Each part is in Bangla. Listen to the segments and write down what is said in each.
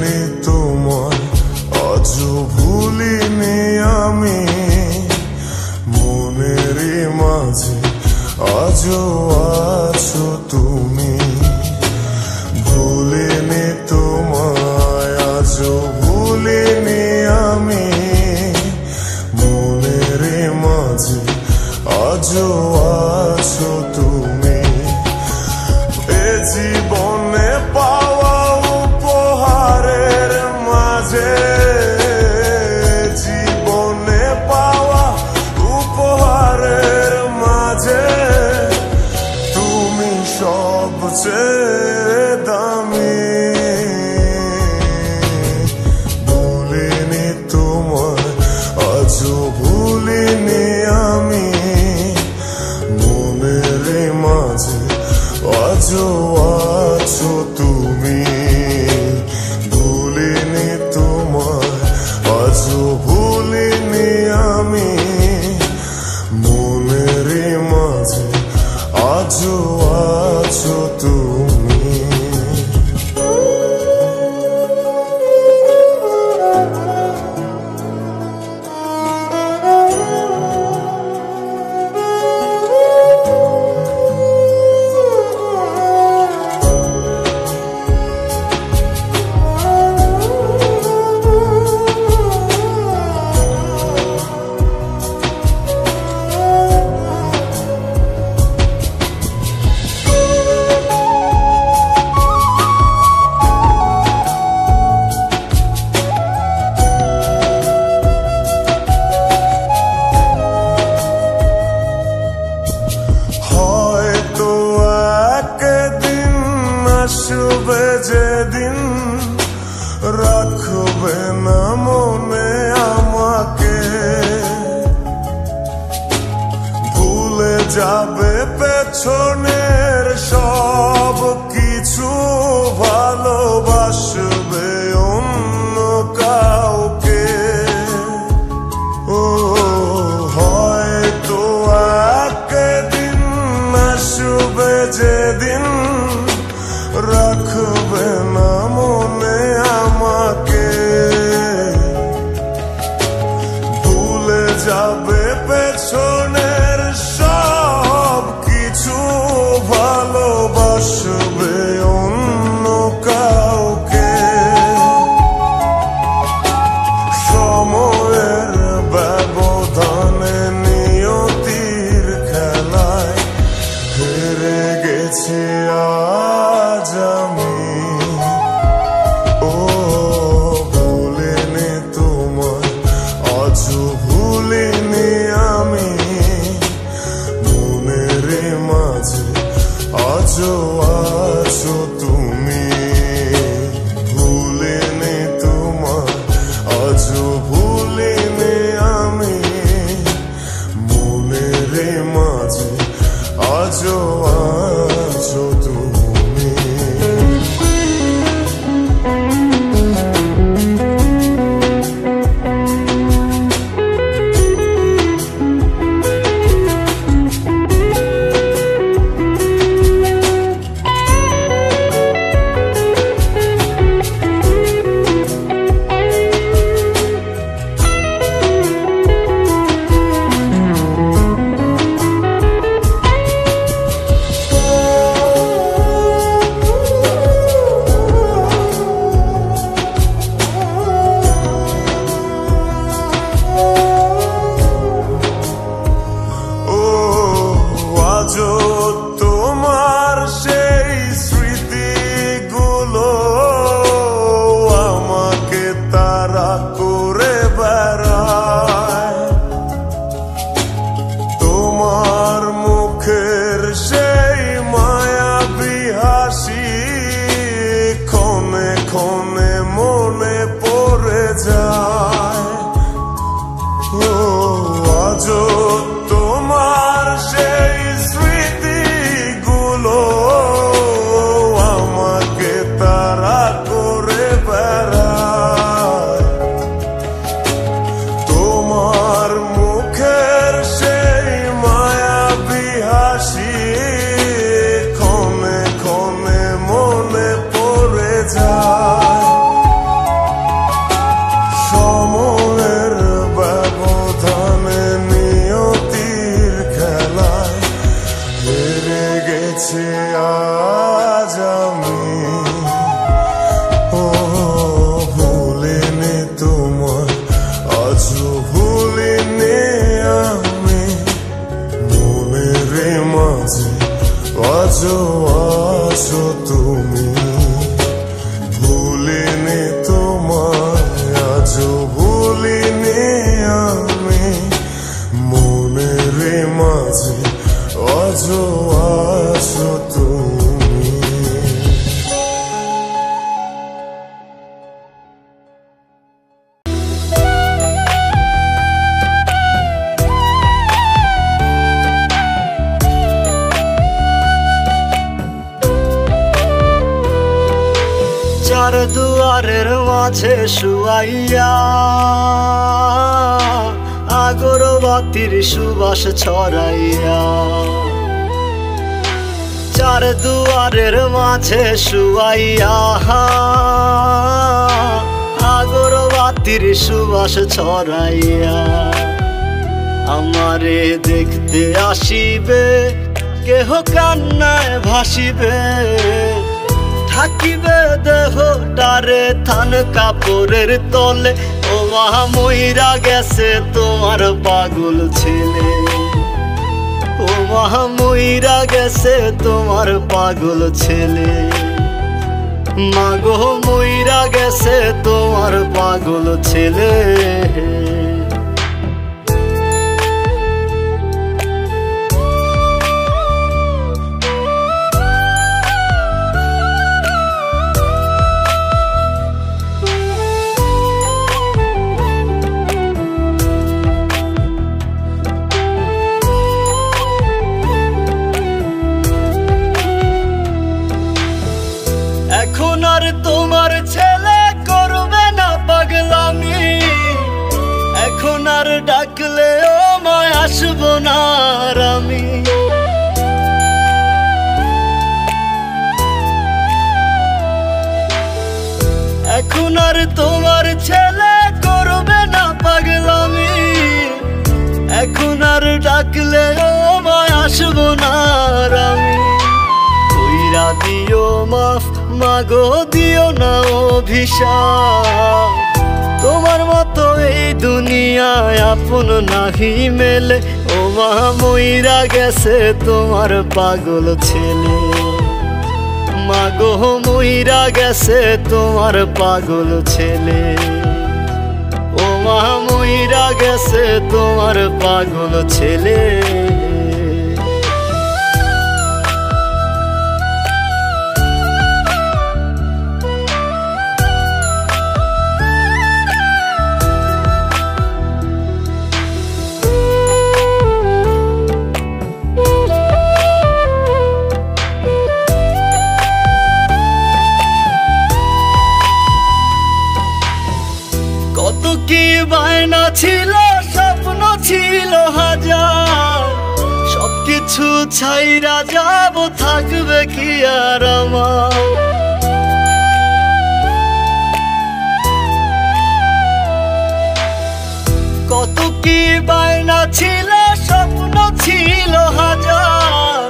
ভুলিনি তোমায়, আজও ভুলিনি আমি। মনেরই মাঝে আজও আছো তুমি। ভুলিনি তোমায়, আজও ভুলিনি আমি। মনেরই মাঝে আজও আছো তুমি। এ জীবনে পাওয়া উপহারের চার দুয়ারের মাঝে শুয়াইয়া আগরবাতির সুবাস ছড়াইয়া, চার দুয়ারের মাঝে শুয়াইয়া আগরবাতির সুবাস ছড়াইয়া, আমারে দেখতে আসিবে কেহ কান্নায় ভাসিবে, থাকিবে দেহটারে থান কাপড়ের তলে। ও মা মইরা গেছে তোমার পাগল ছেলে, ও মা মইরা গেছে তোমার পাগল ছেলে, মাগো মইরা গেছে তোমার পাগল ছেলে। এখন আর তোমার ছেলে করবে না পাগলামি, এখন আর ডাকলে ও মায় আসবো না আর আমি। এখন আর তোমার ছেলে করবে না পাগলামি, এখন আর ডাকলে ও মায় আসবো না আর আমি। কইরা দিও মাফ মাগো দিও না অভিশাপ, তোমার মতো এই দুনিয়ায় আপন নাহি মেলে। ও মা মইরা গেছে তোমার পাগল ছেলে, মাগো মইরা গেছে তোমার পাগল ছেলে, ও মা মইরা গেছে তোমার পাগল ছেলে। কত কি বায়না ছিল, স্বপ্ন ছিল হাজার, সবকিছু ছাইরা যাব, থাকবে কি আর আমার। কত কি বায়না ছিল, স্বপ্ন ছিল হাজার,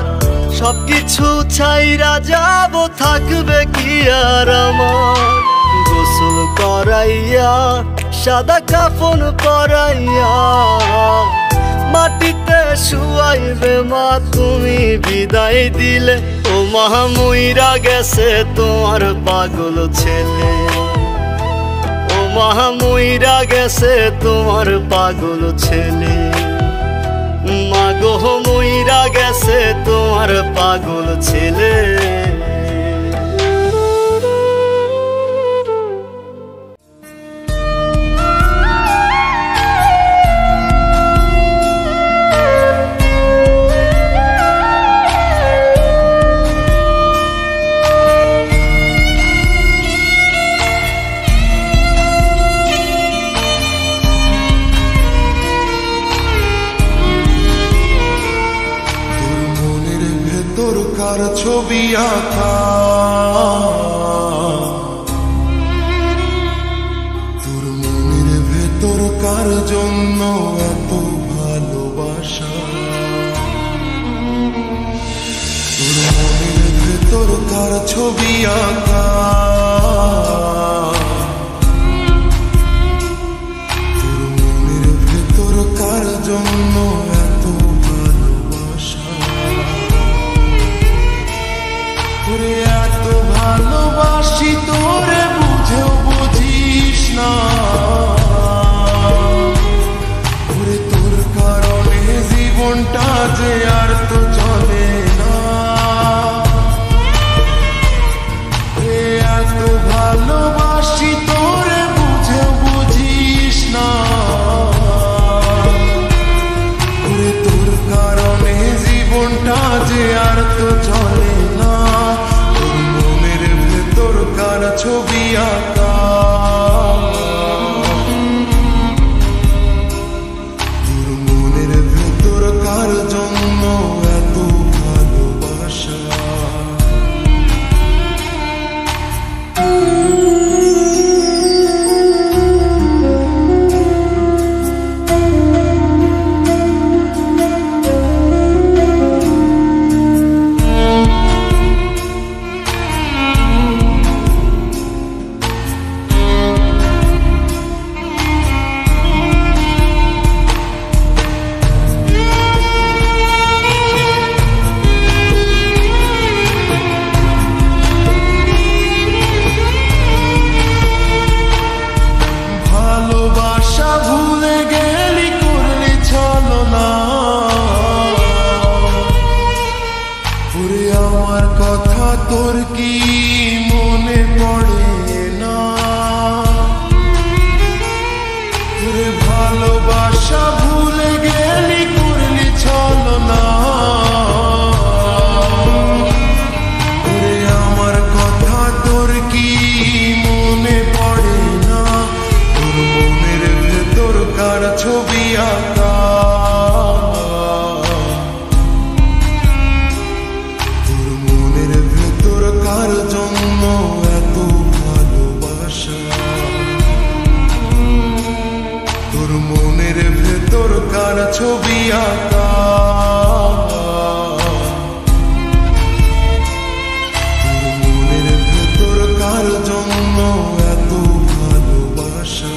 সবকিছু ছাইরা যাব, থাকবে কি আর আমার। গোসল করাইয়া সাদা কাফন পরাইয়া মাটিতে শুয়াইবে মা তুমি বিদায় দিলে। ও মা মইরা গেছে তোমার পাগল ছেলে, ও মা মইরা গেছে তোমার পাগল ছেলে, মাগো মইরা গেছে তোমার পাগল ছেলে। ছবি আঁকা তোর মনের ভেতর কার জন্য এত ভালোবাসা, তোর মনের ভেতর কার ছবি আঁকা, তোর মনের ভেতর কার জন্য এত ভালোবাসা, তোরে এত ভালোবাসি তোরে বুঝেও বুঝিস না, তোরে তোর কারণে জীবনটা যে আর তো চলে না। ছবি আঁকা তোর মনের ভেতর কার জন্য এত ভালোবাসা তোর কি মনে পড়ে না তোরে ভালোবাসা ভুলে গেলি করলি ছলনা তোরে আমার কথা তোর কি মনে পড়ে না তোর মনের ভেতর কার ছবি আঁকা কার জন্য এত ভালোবাসা তোর মনের ভেতর কার ছবি আঁকা তোর মনের ভেতর কার জন্য এত ভালোবাসা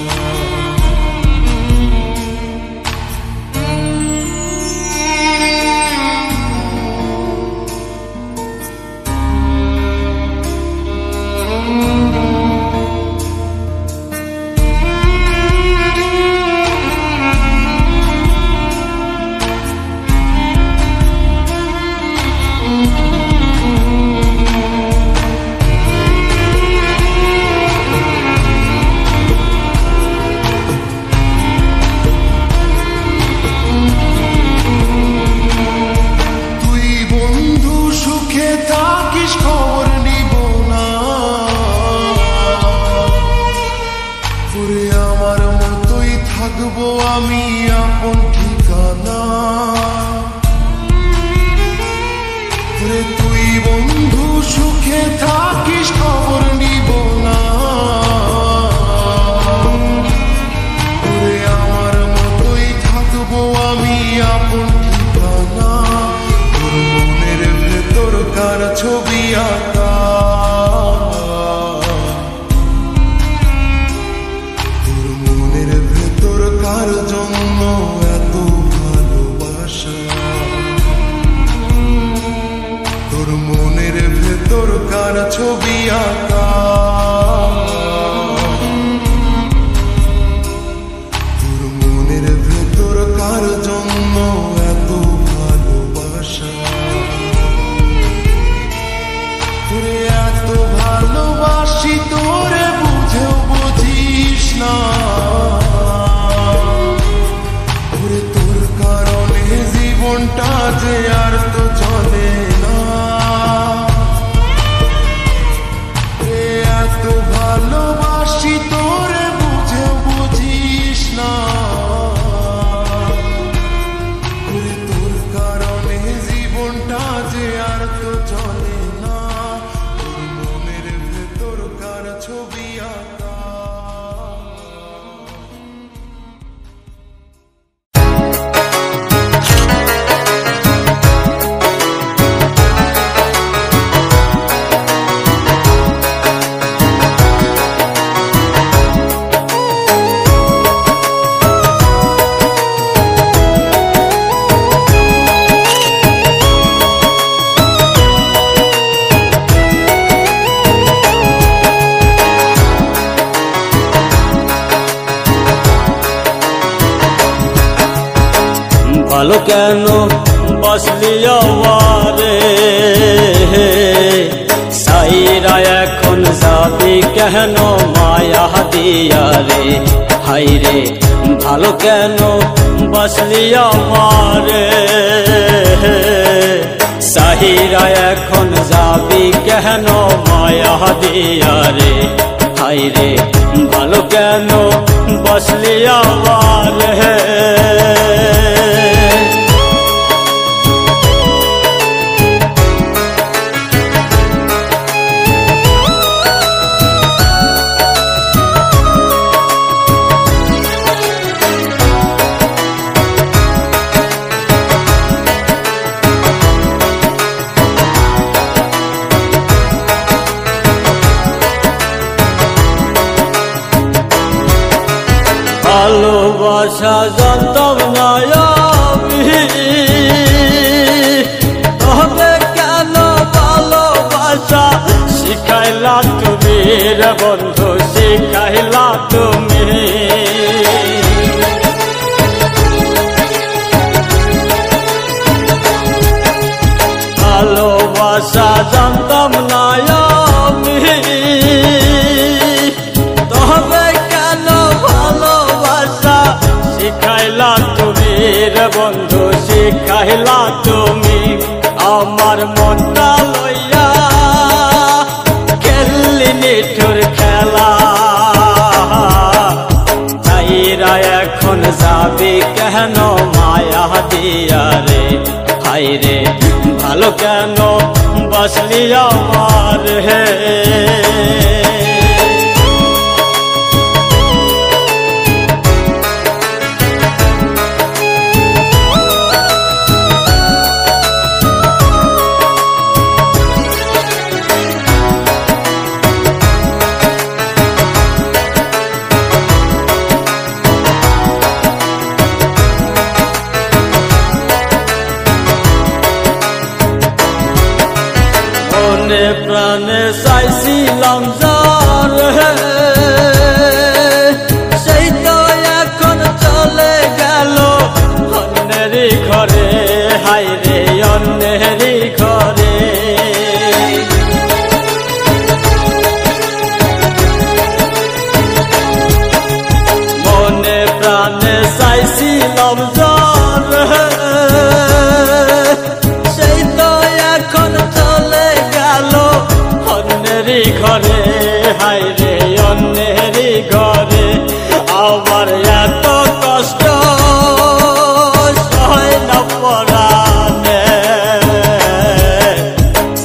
থাকবো আমি আপন ঠিকানা রে তুই বন্ধু সুখে থাকিস খবর নিব না রে আমার মতোই থাকবো আমি আপন ঠিকানা তোর মনের ভেতর কার ছবি আঁকা কার জন্য এত ভালোবাসা তোর মনের ভেতর কার ছবি আঁকা তোর মনের ভেতর কার জন্য এত ভালোবাসা তোরে এত ভালোবাসি তোরে বুঝেও বুঝিস না জীবনটা যে আর তো চলে না এত ভালোবাসি তোরে বুঝেও বুঝিস না তোর কারণে জীবনটা যে আর তো চলে না তোর মনের ভেতর কার ছবি আঁকা ভালো কেন বসলি আওয়ারে সাইরা এখন যাবি কেন মায়া দিয়া রে হাই রে ভালো কেন বসলি আমারে সাহিরা এখন যাবি কেন মায়া দিয়া রে, হাই রে ভালো কেন বসলি আমার হে। ভালোবাসা জানতাম না আমি, তবে কেন ভালোবাসা শিখাইলা তুমি রে বন্ধু, শিখাইলা তুমি। ভালোবাসা জানতাম না আমি, তবে কেন ভালোবাসা শিখাইলা তুমি রে বন্ধু, শিখাইলা তুমি। আমার মনটা লইয়া খেললি নিঠুর খেলা, তাইরা এখন যাবি কেন মায়া দিয়া রে, হাই রে ভালো কেন বসলি আমার হে। মনে প্রাণে চাইছিলাম যার হে, সেই তো এখন চলে গেল অন্যেরই ঘরে, হাই রে অন্যেরই ঘরে। মনে প্রাণে চাইছিলাম যার হে, সেই তো এখন চলে গেল অন্যেরই ঘরে, হাই রে অন্যেরই ঘরে। আমার এত কষ্ট সয় না পরাণে,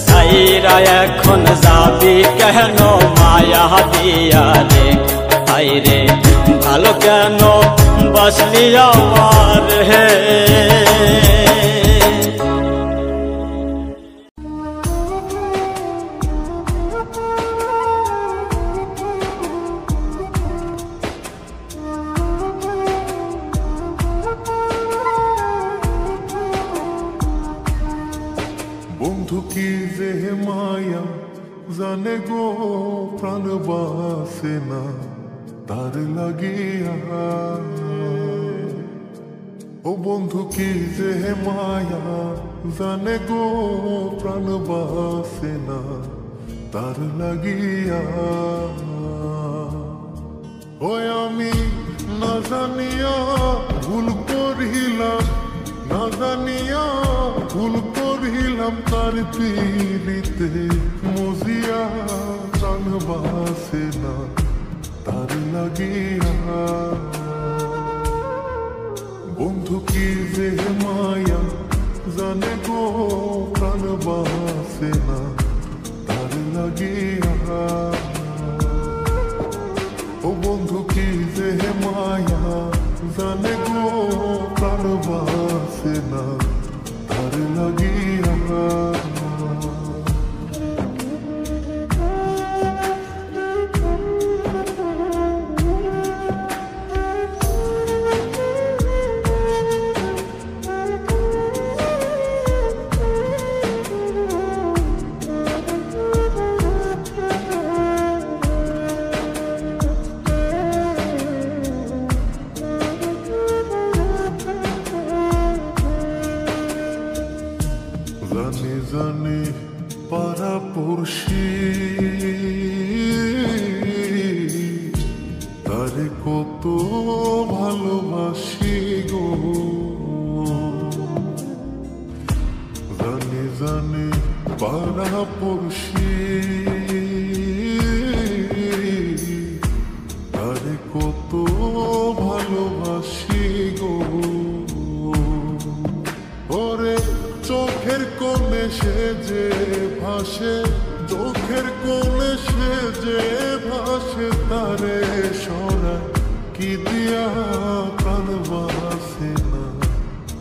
সাইরা এখন যাবি কেন মায়া দিয়া রে, হাই রে ভালো কেন বসলি আমার হে। বন্ধু কি যে মায়া জানে গো প্রাণ বাসে না তার লাগিয়া, ও বন্ধু কি যে মায়া জানে গো প্রাণ বাসে না তার লাগিয়া। ওই আমি না জানিয়া ভুল করিলাম, না জানিয়া ভুল করিলাম তার পীড়িতে মজিয়া, প্রাণ বাসে না তার লাগিয়া। বন্ধু কি যে মায়া জানে গো প্রাণ বাসে না তার লাগিয়া, ও বন্ধু কি যে মায়া জানে গো প্রাণ বাসে না তার লাগিয়া। জানি জানি পাড়া পড়শি তারে কত ভালোবাসি গো, জানি জানে পাড়া পড়শি তারে কত ভালোবাসি গো। ওরে চোখের কোণে সে যে ভাসে, চোখের কোণে সে যে ভাসে, তারে সরায় কি দিয়া প্রাণ বাসে না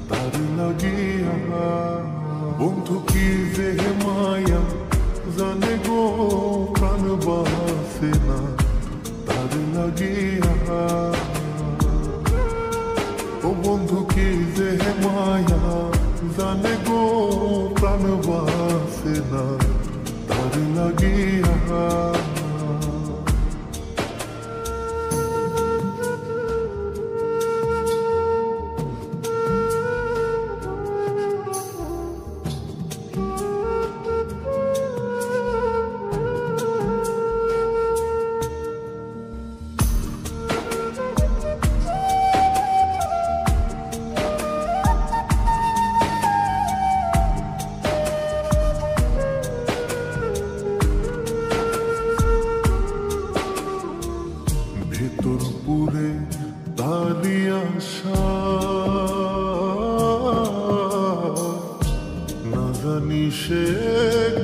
তার লাগিয়া। বন্ধু কি যে মায়া জানে গো প্রাণ বাসে না তার লাগিয়া। ও বন্ধু কি যে মায়া জানে গো প্রাণ বাসে না তার লাগিয়া। ভেতর পুরে তারি আশা না জানি সে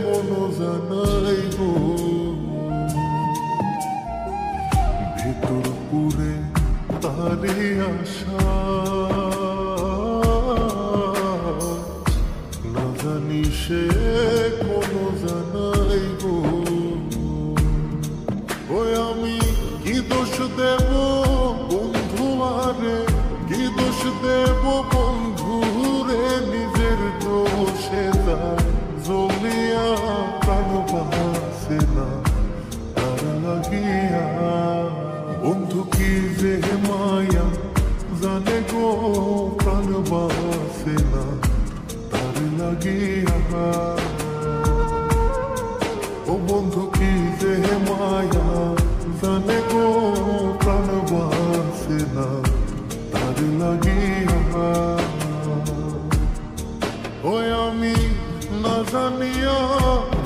কোনো জানাই গো। ভেতর পুরে তারি আশা না জানি সে কোনো জানাই গো। ওই আমি কি দোষ দেব বন্ধু আরে, কি দোষ দেব বন্ধু রে, নিজের দোষে তার জ্বলিয়া প্রাণ বাসে না তার লাগিয়া। বন্ধু কি যে মায়া জানে গো প্রাণ বাসে না তার লাগিয়া। ও বন্ধু কি যে মায়া জানে গো প্রাণ বাসে না তার লাগিয়া। ওই আমি না জানিয়া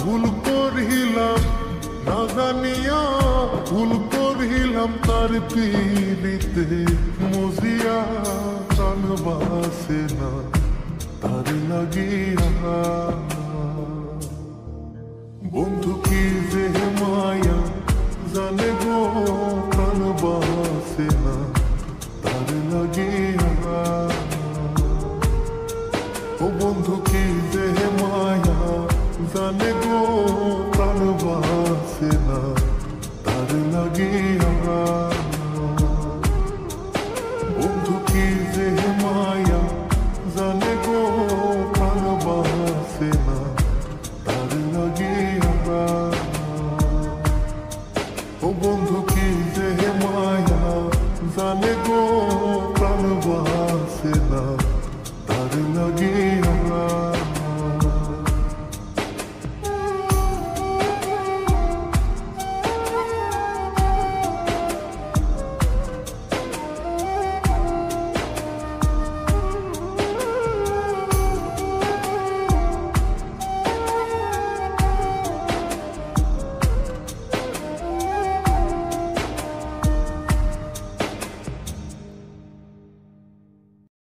ভুল করিলাম, না জানিয়া ভুল করিলাম, তার পীড়িতে মজিয়া প্রাণ বাসে না তার লাগিয়া। বন্ধু কি যে মায়া জানে গো প্রাণ বাসে না তার লাগিয়া। ও বন্ধু কি যে মায়া জানে গো প্রাণ বাসে না তার লাগিয়া।